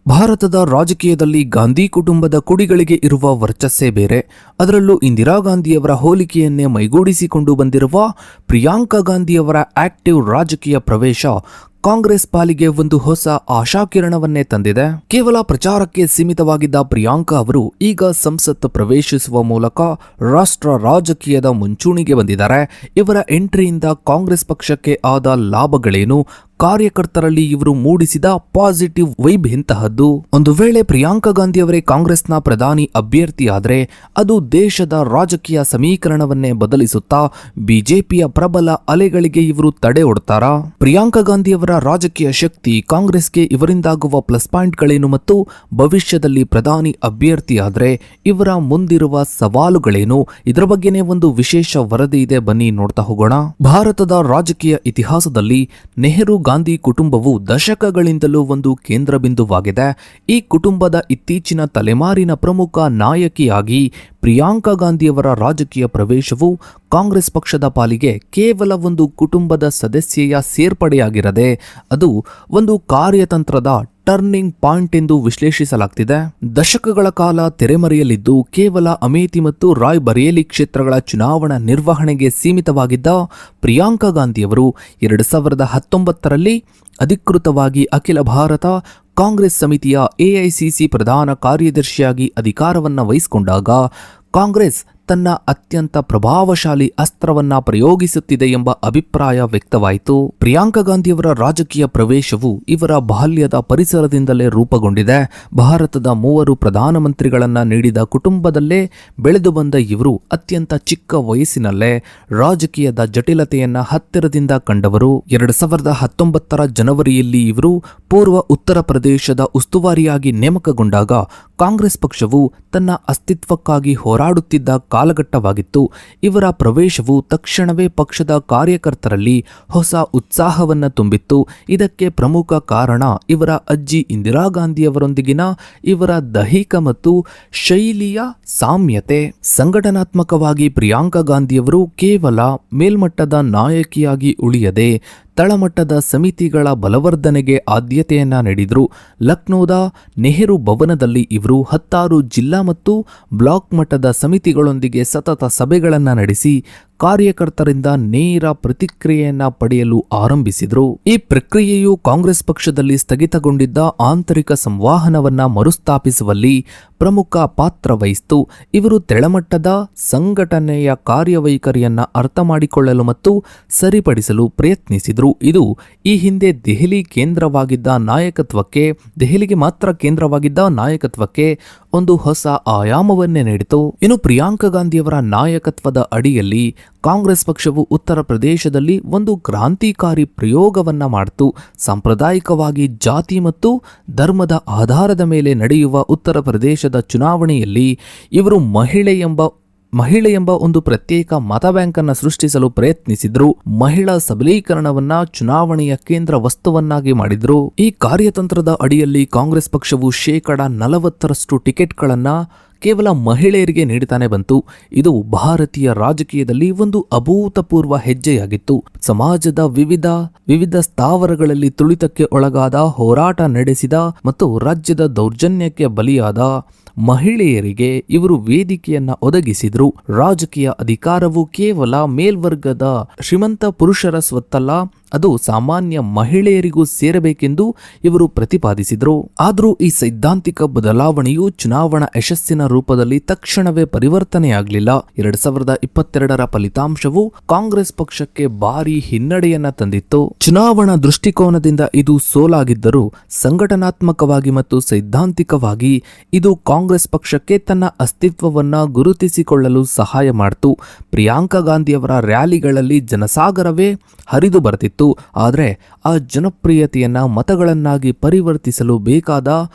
ಭಾರತದ ರಾಜಕೀಯದಲ್ಲಿ ಗಾಂಧಿ ಕುಟುಂಬದ ಕುಡಿಗಳಿಗೆ ಇರುವ ವರ್ಚಸ್ಸೇ ಬೇರೆ. ಅದರಲ್ಲೂ ಇಂದಿರಾ ಗಾಂಧಿಯವರ ಹೋಲಿಕೆಯನ್ನೇ ಮೈಗೂಡಿಸಿಕೊಂಡು ಬಂದಿರುವ ಪ್ರಿಯಾಂಕಾ ಗಾಂಧಿಯವರ ಆಕ್ಟಿವ್ ರಾಜಕೀಯ ಪ್ರವೇಶ ಕಾಂಗ್ರೆಸ್ ಪಾಲಿಗೆ ಒಂದು ಹೊಸ ಆಶಾಕಿರಣವನ್ನೇ ತಂದಿದೆ. ಕೇವಲ ಪ್ರಚಾರಕ್ಕೆ ಸೀಮಿತವಾಗಿದ್ದ ಪ್ರಿಯಾಂಕಾ ಅವರು ಈಗ ಸಂಸತ್ ಪ್ರವೇಶಿಸುವ ಮೂಲಕ ರಾಷ್ಟ್ರ ರಾಜಕೀಯದ ಮುಂಚೂಣಿಗೆ ಬಂದಿದ್ದಾರೆ. ಇವರ ಎಂಟ್ರಿಯಿಂದ ಕಾಂಗ್ರೆಸ್ ಪಕ್ಷಕ್ಕೆ ಆದ ಲಾಭಗಳೇನು, ಕಾರ್ಯಕರ್ತರಲ್ಲಿ ಇವರು ಮೂಡಿಸಿದ ಪಾಸಿಟಿವ್ ವೈಬ್ ಇಂತಹದ್ದು. ಒಂದು ವೇಳೆ ಪ್ರಿಯಾಂಕಾ ಗಾಂಧಿಯವರೇ ಕಾಂಗ್ರೆಸ್ನ ಪ್ರಧಾನಿ ಅಭ್ಯರ್ಥಿಯಾದರೆ ಅದು ದೇಶದ ರಾಜಕೀಯ ಸಮೀಕರಣವನ್ನೇ ಬದಲಿಸುತ್ತಾ ಬಿಜೆಪಿಯ ಪ್ರಬಲ ಅಲೆಗಳಿಗೆ ಇವರು ತಡೆ ಒಡ್ತಾರಾ? ಪ್ರಿಯಾಂಕಾ ಗಾಂಧಿಯವರ ರಾಜಕೀಯ ಶಕ್ತಿ, ಕಾಂಗ್ರೆಸ್ಗೆ ಇವರಿಂದಾಗುವ ಪ್ಲಸ್ ಪಾಯಿಂಟ್ಗಳೇನು ಮತ್ತು ಭವಿಷ್ಯದಲ್ಲಿ ಪ್ರಧಾನಿ ಅಭ್ಯರ್ಥಿಯಾದರೆ ಇವರ ಮುಂದಿರುವ ಸವಾಲುಗಳೇನು, ಇದರ ಬಗ್ಗೆನೇ ಒಂದು ವಿಶೇಷ ವರದಿ ಇದೆ, ಬನ್ನಿ ನೋಡ್ತಾ ಹೋಗೋಣ. ಭಾರತದ ರಾಜಕೀಯ ಇತಿಹಾಸದಲ್ಲಿ ನೆಹರು ಗಾಂಧಿ ಕುಟುಂಬವು ದಶಕಗಳಿಂದಲೂ ಒಂದು ಕೇಂದ್ರ ಬಿಂದುವಾಗಿದೆ. ಈ ಕುಟುಂಬದ ಇತ್ತೀಚಿನ ತಲೆಮಾರಿನ ಪ್ರಮುಖ ನಾಯಕಿಯಾಗಿ ಪ್ರಿಯಾಂಕಾ ಗಾಂಧಿಯವರ ರಾಜಕೀಯ ಪ್ರವೇಶವು ಕಾಂಗ್ರೆಸ್ ಪಕ್ಷದ ಪಾಲಿಗೆ ಕೇವಲ ಒಂದು ಕುಟುಂಬದ ಸದಸ್ಯೆಯ ಸೇರ್ಪಡೆಯಾಗಿರದೆ ಅದು ಒಂದು ಕಾರ್ಯತಂತ್ರದ ಟರ್ನಿಂಗ್ ಪಾಯಿಂಟ್ ಎಂದು ವಿಶ್ಲೇಷಿಸಲಾಗ್ತಿದೆ. ದಶಕಗಳ ಕಾಲ ತೆರೆಮರೆಯಲ್ಲಿದ್ದು ಕೇವಲ ಅಮೇಥಿ ಮತ್ತು ರಾಯ್ ಬರೇಲಿ ಕ್ಷೇತ್ರಗಳ ಚುನಾವಣಾ ನಿರ್ವಹಣೆಗೆ ಸೀಮಿತವಾಗಿದ್ದ ಪ್ರಿಯಾಂಕಾ ಗಾಂಧಿಯವರು 2019ರಲ್ಲಿ ಅಧಿಕೃತವಾಗಿ ಅಖಿಲ ಭಾರತ ಕಾಂಗ್ರೆಸ್ ಸಮಿತಿಯ ಎಐಸಿಸಿ ಪ್ರಧಾನ ಕಾರ್ಯದರ್ಶಿಯಾಗಿ ಅಧಿಕಾರವನ್ನ ವಹಿಸಿಕೊಂಡಾಗ ಕಾಂಗ್ರೆಸ್ ತನ್ನ ಅತ್ಯಂತ ಪ್ರಭಾವಶಾಲಿ ಅಸ್ತ್ರವನ್ನ ಪ್ರಯೋಗಿಸುತ್ತಿದೆ ಎಂಬ ಅಭಿಪ್ರಾಯ ವ್ಯಕ್ತವಾಯಿತು. ಪ್ರಿಯಾಂಕಾ ಗಾಂಧಿಯವರ ರಾಜಕೀಯ ಪ್ರವೇಶವು ಇವರ ಬಾಲ್ಯದ ಪರಿಸರದಿಂದಲೇ ರೂಪುಗೊಂಡಿದೆ. ಭಾರತದ 3 ಪ್ರಧಾನಮಂತ್ರಿಗಳನ್ನ ನೀಡಿದ ಕುಟುಂಬದಲ್ಲೇ ಬೆಳೆದು ಬಂದ ಇವರು ಅತ್ಯಂತ ಚಿಕ್ಕ ವಯಸ್ಸಿನಲ್ಲೇ ರಾಜಕೀಯದ ಜಟಿಲತೆಯನ್ನ ಹತ್ತಿರದಿಂದ ಕಂಡವರು. 2019ರ ಜನವರಿಯಲ್ಲಿ ಇವರು ಪೂರ್ವ ಉತ್ತರ ಪ್ರದೇಶದ ಉಸ್ತುವಾರಿಯಾಗಿ ನೇಮಕಗೊಂಡಾಗ ಕಾಂಗ್ರೆಸ್ ಪಕ್ಷವು ತನ್ನ ಅಸ್ತಿತ್ವಕ್ಕಾಗಿ ಹೋರಾಡುತ್ತಿದ್ದ ಕಾಲಘಟ್ಟವಾಗಿತ್ತು. ಇವರ ಪ್ರವೇಶವು ತಕ್ಷಣವೇ ಪಕ್ಷದ ಕಾರ್ಯಕರ್ತರಲ್ಲಿ ಹೊಸ ಉತ್ಸಾಹವನ್ನು ತುಂಬಿತ್ತು. ಇದಕ್ಕೆ ಪ್ರಮುಖ ಕಾರಣ ಇವರ ಅಜ್ಜಿ ಇಂದಿರಾ ಗಾಂಧಿಯವರೊಂದಿಗಿನ ಇವರ ದೈಹಿಕ ಮತ್ತು ಶೈಲಿಯ ಸಾಮ್ಯತೆ. ಸಂಘಟನಾತ್ಮಕವಾಗಿ ಪ್ರಿಯಾಂಕಾ ಗಾಂಧಿಯವರು ಕೇವಲ ಮೇಲ್ಮಟ್ಟದ ನಾಯಕಿಯಾಗಿ ಉಳಿಯದೆ ತಳಮಟ್ಟದ ಸಮಿತಿಗಳ ಬಲವರ್ಧನೆಗೆ ಆದ್ಯತೆಯನ್ನ ನೀಡಿದರು. ಲಕ್ನೋದ ನೆಹರು ಭವನದಲ್ಲಿ ಇವರು 16 ಜಿಲ್ಲಾ ಮತ್ತು ಬ್ಲಾಕ್ ಮಟ್ಟದ ಸಮಿತಿಗಳೊಂದಿಗೆ ಸತತ ಸಭೆಗಳನ್ನು ನಡೆಸಿ ಕಾರ್ಯಕರ್ತರಿಂದ ನೇರ ಪ್ರತಿಕ್ರಿಯೆಯನ್ನ ಪಡೆಯಲು ಆರಂಭಿಸಿದರು. ಈ ಪ್ರಕ್ರಿಯೆಯು ಕಾಂಗ್ರೆಸ್ ಪಕ್ಷದಲ್ಲಿ ಸ್ಥಗಿತಗೊಂಡಿದ್ದ ಆಂತರಿಕ ಸಂವಹನವನ್ನ ಮರುಸ್ಥಾಪಿಸುವಲ್ಲಿ ಪ್ರಮುಖ ಪಾತ್ರ ವಹಿಸಿತು. ಇವರು ತೆಳಮಟ್ಟದ ಸಂಘಟನೆಯ ಕಾರ್ಯವೈಖರಿಯನ್ನ ಅರ್ಥ ಮಾಡಿಕೊಳ್ಳಲು ಮತ್ತು ಸರಿಪಡಿಸಲು ಪ್ರಯತ್ನಿಸಿದರು. ಇದು ಈ ಹಿಂದೆ ದೆಹಲಿಗೆ ಮಾತ್ರ ಕೇಂದ್ರವಾಗಿದ್ದ ನಾಯಕತ್ವಕ್ಕೆ ಒಂದು ಹೊಸ ಆಯಾಮವನ್ನೇ ನೀಡಿತು. ಇನ್ನು ಪ್ರಿಯಾಂಕಾ ಗಾಂಧಿಯವರ ನಾಯಕತ್ವದ ಅಡಿಯಲ್ಲಿ ಕಾಂಗ್ರೆಸ್ ಪಕ್ಷವು ಉತ್ತರ ಪ್ರದೇಶದಲ್ಲಿ ಒಂದು ಕ್ರಾಂತಿಕಾರಿ ಪ್ರಯೋಗವನ್ನ ಮಾಡಿತು. ಸಾಂಪ್ರದಾಯಿಕವಾಗಿ ಜಾತಿ ಮತ್ತು ಧರ್ಮದ ಆಧಾರದ ಮೇಲೆ ನಡೆಯುವ ಉತ್ತರ ಪ್ರದೇಶದ ಚುನಾವಣೆಯಲ್ಲಿ ಇವರು ಮಹಿಳೆ ಎಂಬ ಒಂದು ಪ್ರತ್ಯೇಕ ಮತ ಬ್ಯಾಂಕ್ ಅನ್ನು ಸೃಷ್ಟಿಸಲು ಪ್ರಯತ್ನಿಸಿದ್ರು. ಮಹಿಳಾ ಸಬಲೀಕರಣವನ್ನ ಚುನಾವಣೆಯ ಕೇಂದ್ರ ವಸ್ತುವನ್ನಾಗಿ ಮಾಡಿದ್ರು. ಈ ಕಾರ್ಯತಂತ್ರದ ಅಡಿಯಲ್ಲಿ ಕಾಂಗ್ರೆಸ್ ಪಕ್ಷವು 40% ಟಿಕೆಟ್ಗಳನ್ನ ಕೇವಲ ಮಹಿಳೆಯರಿಗೆ ನೀಡುತ್ತಾನೆ ಬಂತು. ಇದು ಭಾರತೀಯ ರಾಜಕೀಯದಲ್ಲಿ ಒಂದು ಅಭೂತಪೂರ್ವ ಹೆಜ್ಜೆಯಾಗಿತ್ತು. ಸಮಾಜದ ವಿವಿಧ ಸ್ಥಾವರಗಳಲ್ಲಿ ತುಳಿತಕ್ಕೆ ಒಳಗಾದ, ಹೋರಾಟ ನಡೆಸಿದ ಮತ್ತು ರಾಜ್ಯದ ದೌರ್ಜನ್ಯಕ್ಕೆ ಬಲಿಯಾದ ಮಹಿಳೆಯರಿಗೆ ಇವರು ವೇದಿಕೆಯನ್ನ ಒದಗಿಸಿದ್ರು. ರಾಜಕೀಯ ಅಧಿಕಾರವು ಕೇವಲ ಮೇಲ್ವರ್ಗದ ಶ್ರೀಮಂತ ಪುರುಷರ ಸ್ವತ್ತಲ್ಲ, ಅದು ಸಾಮಾನ್ಯ ಮಹಿಳೆಯರಿಗೂ ಸೇರಬೇಕೆಂದು ಇವರು ಪ್ರತಿಪಾದಿಸಿದರು. ಆದರೂ ಈ ಸೈದ್ಧಾಂತಿಕ ಬದಲಾವಣೆಯು ಚುನಾವಣಾ ಯಶಸ್ಸಿನ ರೂಪದಲ್ಲಿ ತಕ್ಷಣವೇ ಪರಿವರ್ತನೆಯಾಗಲಿಲ್ಲ. 2022ರ ಫಲಿತಾಂಶವು ಕಾಂಗ್ರೆಸ್ ಪಕ್ಷಕ್ಕೆ ಭಾರೀ ಹಿನ್ನಡೆಯನ್ನ ತಂದಿತ್ತು. ಚುನಾವಣಾ ದೃಷ್ಟಿಕೋನದಿಂದ ಇದು ಸೋಲಾಗಿದ್ದರೂ ಸಂಘಟನಾತ್ಮಕವಾಗಿ ಮತ್ತು ಸೈದ್ಧಾಂತಿಕವಾಗಿ ಇದು ಕಾಂಗ್ರೆಸ್ ಪಕ್ಷಕ್ಕೆ ತನ್ನ ಅಸ್ತಿತ್ವವನ್ನ ಗುರುತಿಸಿಕೊಳ್ಳಲು ಸಹಾಯ ಮಾಡಿತು. ಪ್ರಿಯಾಂಕಾ ಗಾಂಧಿಯವರ ರ್ಯಾಲಿಗಳಲ್ಲಿ ಜನಸಾಗರವೇ ಹರಿದು ಬರ್ತಿತ್ತು. ಆದರೆ ಆ ಜನಪ್ರಿಯತೆಯನ್ನ ಮತಗಳನ್ನಾಗಿ ಪರಿವರ್ತಿಸಲು ಬೇಕಾದ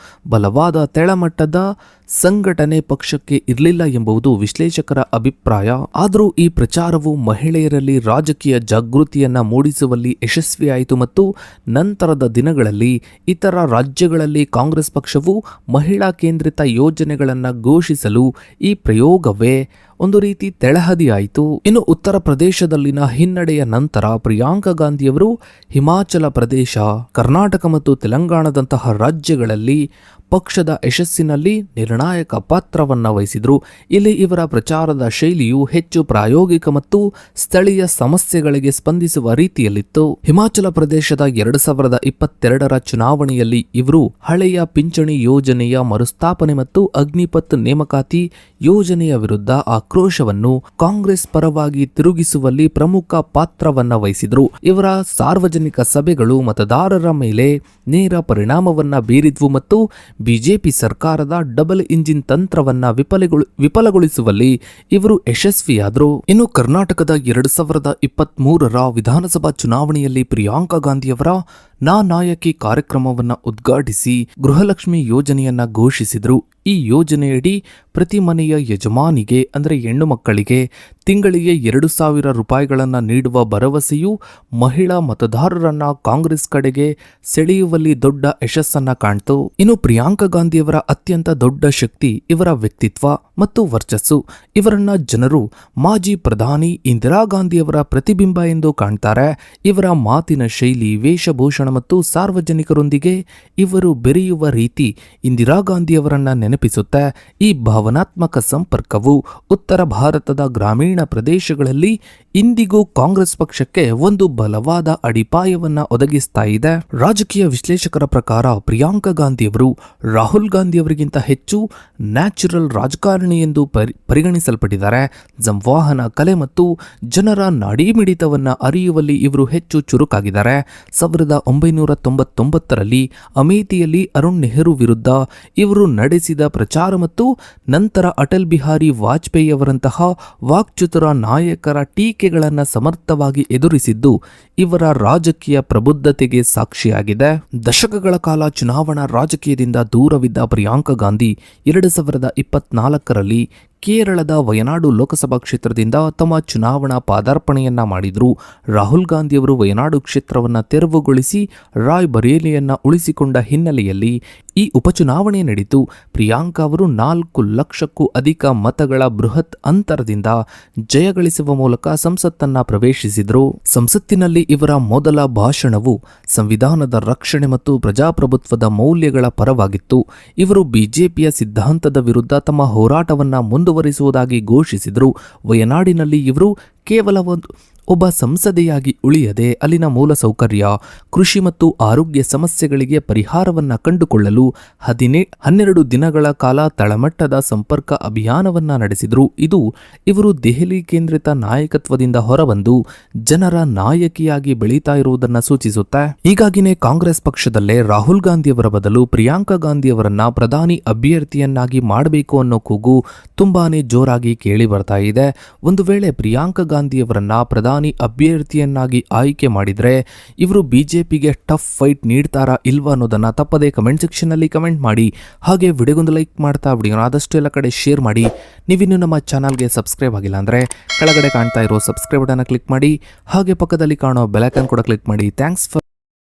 ಬಲವಾದ ತೆಳಮಟ್ಟದ ಸಂಘಟನೆ ಪಕ್ಷಕ್ಕೆ ಇರಲಿಲ್ಲ ಎಂಬುದು ವಿಶ್ಲೇಷಕರ ಅಭಿಪ್ರಾಯ. ಆದರೂ ಈ ಪ್ರಚಾರವು ಮಹಿಳೆಯರಲ್ಲಿ ರಾಜಕೀಯ ಜಾಗೃತಿಯನ್ನ ಮೂಡಿಸುವಲ್ಲಿ ಯಶಸ್ವಿಯಾಯಿತು ಮತ್ತು ನಂತರದ ದಿನಗಳಲ್ಲಿ ಇತರ ರಾಜ್ಯಗಳಲ್ಲಿ ಕಾಂಗ್ರೆಸ್ ಪಕ್ಷವು ಮಹಿಳಾ ಕೇಂದ್ರಿತ ಯೋಜನೆಗಳನ್ನು ಘೋಷಿಸಲು ಈ ಪ್ರಯೋಗವೇ ಒಂದು ರೀತಿ ತೆಳಹದಿಯಾಯಿತು. ಇನ್ನು ಉತ್ತರ ಪ್ರದೇಶದಲ್ಲಿನ ಹಿನ್ನಡೆಯ ನಂತರ ಪ್ರಿಯಾಂಕಾ ಗಾಂಧಿಯವರು ಹಿಮಾಚಲ ಪ್ರದೇಶ, ಕರ್ನಾಟಕ ಮತ್ತು ತೆಲಂಗಾಣದಂತಹ ರಾಜ್ಯಗಳಲ್ಲಿ ಪಕ್ಷದ ಯಶಸ್ಸಿನಲ್ಲಿ ನಿರ್ಣಾಯಕ ಪಾತ್ರವನ್ನ ವಹಿಸಿದ್ರು. ಇಲ್ಲಿ ಇವರ ಪ್ರಚಾರದ ಶೈಲಿಯು ಹೆಚ್ಚು ಪ್ರಾಯೋಗಿಕ ಮತ್ತು ಸ್ಥಳೀಯ ಸಮಸ್ಯೆಗಳಿಗೆ ಸ್ಪಂದಿಸುವ ರೀತಿಯಲ್ಲಿತ್ತು. ಹಿಮಾಚಲ ಪ್ರದೇಶದ 2022ರ ಚುನಾವಣೆಯಲ್ಲಿ ಇವರು ಹಳೆಯ ಪಿಂಚಣಿ ಯೋಜನೆಯ ಮರುಸ್ಥಾಪನೆ ಮತ್ತು ಅಗ್ನಿಪಥ್ ನೇಮಕಾತಿ ಯೋಜನೆಯ ವಿರುದ್ಧ ಆಕ್ರೋಶವನ್ನು ಕಾಂಗ್ರೆಸ್ ಪರವಾಗಿ ತಿರುಗಿಸುವಲ್ಲಿ ಪ್ರಮುಖ ಪಾತ್ರವನ್ನ ವಹಿಸಿದ್ರು. ಇವರ ಸಾರ್ವಜನಿಕ ಸಭೆಗಳು ಮತದಾರರ ಮೇಲೆ ನೇರ ಪರಿಣಾಮವನ್ನ ಬೀರಿದ್ವು ಮತ್ತು ಬಿಜೆಪಿ ಸರ್ಕಾರದ ಡಬಲ್ ಇಂಜಿನ್ ತಂತ್ರವನ್ನ ವಿಫಲಗೊಳಿಸುವಲ್ಲಿ ಇವರು ಯಶಸ್ವಿಯಾದರು. ಇನ್ನು ಕರ್ನಾಟಕದ 2023ರ ವಿಧಾನಸಭಾ ಚುನಾವಣೆಯಲ್ಲಿ ಪ್ರಿಯಾಂಕಾ ಗಾಂಧಿಯವರ ನಾ ನಾಯಕಿ ಕಾರ್ಯಕ್ರಮವನ್ನು ಉದ್ಘಾಟಿಸಿ ಗೃಹಲಕ್ಷ್ಮಿ ಯೋಜನೆಯನ್ನ ಘೋಷಿಸಿದರು. ಈ ಯೋಜನೆಯಡಿ ಪ್ರತಿ ಮನೆಯ ಯಜಮಾನಿಗೆ ಅಂದರೆ ಹೆಣ್ಣು ಮಕ್ಕಳಿಗೆ ತಿಂಗಳಿಗೆ 2,000 ರೂಪಾಯಿಗಳನ್ನು ನೀಡುವ ಭರವಸೆಯು ಮಹಿಳಾ ಮತದಾರರನ್ನ ಕಾಂಗ್ರೆಸ್ ಕಡೆಗೆ ಸೆಳೆಯುವಲ್ಲಿ ದೊಡ್ಡ ಯಶಸ್ಸನ್ನ ಕಾಣ್ತು. ಇನ್ನು ಪ್ರಿಯಾಂಕಾ ಗಾಂಧಿಯವರ ಅತ್ಯಂತ ದೊಡ್ಡ ಶಕ್ತಿ ಇವರ ವ್ಯಕ್ತಿತ್ವ ಮತ್ತು ವರ್ಚಸ್ಸು. ಇವರನ್ನ ಜನರು ಮಾಜಿ ಪ್ರಧಾನಿ ಇಂದಿರಾ ಗಾಂಧಿಯವರ ಪ್ರತಿಬಿಂಬ ಎಂದು ಕಾಣ್ತಾರೆ. ಇವರ ಮಾತಿನ ಶೈಲಿ, ವೇಷಭೂಷಣ ಮತ್ತು ಸಾರ್ವಜನಿಕರೊಂದಿಗೆ ಇವರು ಬೆರೆಯುವ ರೀತಿ ಇಂದಿರಾ ಗಾಂಧಿಯವರನ್ನ ನೆನಪಿಸುತ್ತೆ. ಈ ಭಾವನಾತ್ಮಕ ಸಂಪರ್ಕವು ಉತ್ತರ ಭಾರತದ ಗ್ರಾಮೀಣ ಪ್ರದೇಶಗಳಲ್ಲಿ ಇಂದಿಗೂ ಕಾಂಗ್ರೆಸ್ ಪಕ್ಷಕ್ಕೆ ಒಂದು ಬಲವಾದ ಅಡಿಪಾಯವನ್ನ ಒದಗಿಸ್ತಾ ಇದೆ. ರಾಜಕೀಯ ವಿಶ್ಲೇಷಕರ ಪ್ರಕಾರ ಪ್ರಿಯಾಂಕಾ ಗಾಂಧಿಯವರು ರಾಹುಲ್ ಗಾಂಧಿಯವರಿಗಿಂತ ಹೆಚ್ಚು ನ್ಯಾಚುರಲ್ ರಾಜಕಾರಣಿ ಎಂದು ಪರಿಗಣಿಸಲ್ಪಟ್ಟಿದ್ದಾರೆ. ಸಂವಹನ ಕಲೆ ಮತ್ತು ಜನರ ನಾಡಿಮಿಡಿತವನ್ನ ಅರಿಯುವಲ್ಲಿ ಇವರು ಹೆಚ್ಚು ಚುರುಕಾಗಿದ್ದಾರೆ. 1999ರಲ್ಲಿ ಅಮೇಥಿಯಲ್ಲಿ ಅರುಣ್ ನೆಹರು ವಿರುದ್ಧ ಇವರು ನಡೆಸಿದ ಪ್ರಚಾರ ಮತ್ತು ನಂತರ ಅಟಲ್ ಬಿಹಾರಿ ವಾಜಪೇಯಿ ಅವರಂತಹ ವಾಕ್ಚತುರ ನಾಯಕರ ಟೀಕೆಗಳನ್ನು ಸಮರ್ಥವಾಗಿ ಎದುರಿಸಿದ್ದು ಇವರ ರಾಜಕೀಯ ಪ್ರಬುದ್ಧತೆಗೆ ಸಾಕ್ಷಿಯಾಗಿದೆ. ದಶಕಗಳ ಕಾಲ ಚುನಾವಣಾ ರಾಜಕೀಯದಿಂದ ದೂರವಿದ್ದ ಪ್ರಿಯಾಂಕಾ ಗಾಂಧಿ 2024ರಲ್ಲಿ ಕೇರಳದ ವಯನಾಡು ಲೋಕಸಭಾ ಕ್ಷೇತ್ರದಿಂದ ತಮ್ಮ ಚುನಾವಣಾ ಪಾದಾರ್ಪಣೆಯನ್ನ ಮಾಡಿದ್ರು. ರಾಹುಲ್ ಗಾಂಧಿಯವರು ವಯನಾಡು ಕ್ಷೇತ್ರವನ್ನು ತೆರವುಗೊಳಿಸಿ ರಾಯ್ ಬರೇಲಿಯನ್ನ ಉಳಿಸಿಕೊಂಡ ಹಿನ್ನೆಲೆಯಲ್ಲಿ ಈ ಉಪಚುನಾವಣೆ ನಡೆಯಿತು. ಪ್ರಿಯಾಂಕಾ ಅವರು 4 ಲಕ್ಷಕ್ಕೂ ಅಧಿಕ ಮತಗಳ ಬೃಹತ್ ಅಂತರದಿಂದ ಜಯಗಳಿಸುವ ಮೂಲಕ ಸಂಸತ್ತನ್ನ ಪ್ರವೇಶಿಸಿದರು. ಸಂಸತ್ತಿನಲ್ಲಿ ಇವರ ಮೊದಲ ಭಾಷಣವು ಸಂವಿಧಾನದ ರಕ್ಷಣೆ ಮತ್ತು ಪ್ರಜಾಪ್ರಭುತ್ವದ ಮೌಲ್ಯಗಳ ಪರವಾಗಿತ್ತು. ಇವರು ಬಿಜೆಪಿಯ ಸಿದ್ಧಾಂತದ ವಿರುದ್ಧ ತಮ್ಮ ಹೋರಾಟವನ್ನ ಮುಂದುವರಿಸುವುದಾಗಿ ಘೋಷಿಸಿದರು. ವಯನಾಡಿನಲ್ಲಿ ಇವರು ಕೇವಲ ಒಬ್ಬ ಸಂಸದೆಯಾಗಿ ಉಳಿಯದೆ ಅಲ್ಲಿನ ಮೂಲಸೌಕರ್ಯ, ಕೃಷಿ ಮತ್ತು ಆರೋಗ್ಯ ಸಮಸ್ಯೆಗಳಿಗೆ ಪರಿಹಾರವನ್ನ ಕಂಡುಕೊಳ್ಳಲು 12 ದಿನಗಳ ಕಾಲ ತಳಮಟ್ಟದ ಸಂಪರ್ಕ ಅಭಿಯಾನವನ್ನ ನಡೆಸಿದರು. ಇದು ಇವರು ದೆಹಲಿ ಕೇಂದ್ರಿತ ನಾಯಕತ್ವದಿಂದ ಹೊರಬಂದು ಜನರ ನಾಯಕಿಯಾಗಿ ಬೆಳೀತಾ ಇರುವುದನ್ನು ಸೂಚಿಸುತ್ತೆ. ಹೀಗಾಗಿನೇ ಕಾಂಗ್ರೆಸ್ ಪಕ್ಷದಲ್ಲೇ ರಾಹುಲ್ ಗಾಂಧಿಯವರ ಬದಲು ಪ್ರಿಯಾಂಕಾ ಗಾಂಧಿಯವರನ್ನ ಪ್ರಧಾನಿ ಅಭ್ಯರ್ಥಿಯನ್ನಾಗಿ ಮಾಡಬೇಕು ಅನ್ನೋ ಕೂಗು ತುಂಬಾನೇ ಜೋರಾಗಿ ಕೇಳಿ ಬರ್ತಾ ಇದೆ. ಒಂದು ವೇಳೆ ಪ್ರಿಯಾಂಕಾ ಗಾಂಧಿಯವರನ್ನ ಪ್ರಧಾನಿ ಅಭ್ಯರ್ಥಿಯನ್ನಾಗಿ ಆಯ್ಕೆ ಮಾಡಿದ್ರೆ ಇವರು ಬಿಜೆಪಿಗೆ ಟಫ್ ಫೈಟ್ ನೀಡ್ತಾರಾ ಇಲ್ವಾ ಅನ್ನೋದನ್ನ ತಪ್ಪದೆ ಕಮೆಂಟ್ ಸೆಕ್ಷನ್ ನಲ್ಲಿ ಕಮೆಂಟ್ ಮಾಡಿ. ಹಾಗೆ ವಿಡಿಯೋಗೊಂದು ಲೈಕ್ ಮಾಡ್ತಾ ವಿಡಿಯೋನ ಆದಷ್ಟು ಎಲ್ಲ ಕಡೆ ಶೇರ್ ಮಾಡಿ. ನೀವಿನ್ನು ನಮ್ಮ ಚಾನಲ್ಗೆ ಸಬ್ಸ್ಕ್ರೈಬ್ ಆಗಿಲ್ಲ ಅಂದ್ರೆ ಕೆಳಗಡೆ ಕಾಣ್ತಾ ಇರೋ ಸಬ್ಸ್ಕ್ರೈಬ್ ಬಟನ್ ಕ್ಲಿಕ್ ಮಾಡಿ. ಹಾಗೆ ಪಕ್ಕದಲ್ಲಿ ಕಾಣೋ ಬೆಲ್ ಐಕಾನ್ ಕೂಡ ಕ್ಲಿಕ್ ಮಾಡಿ. Thanks for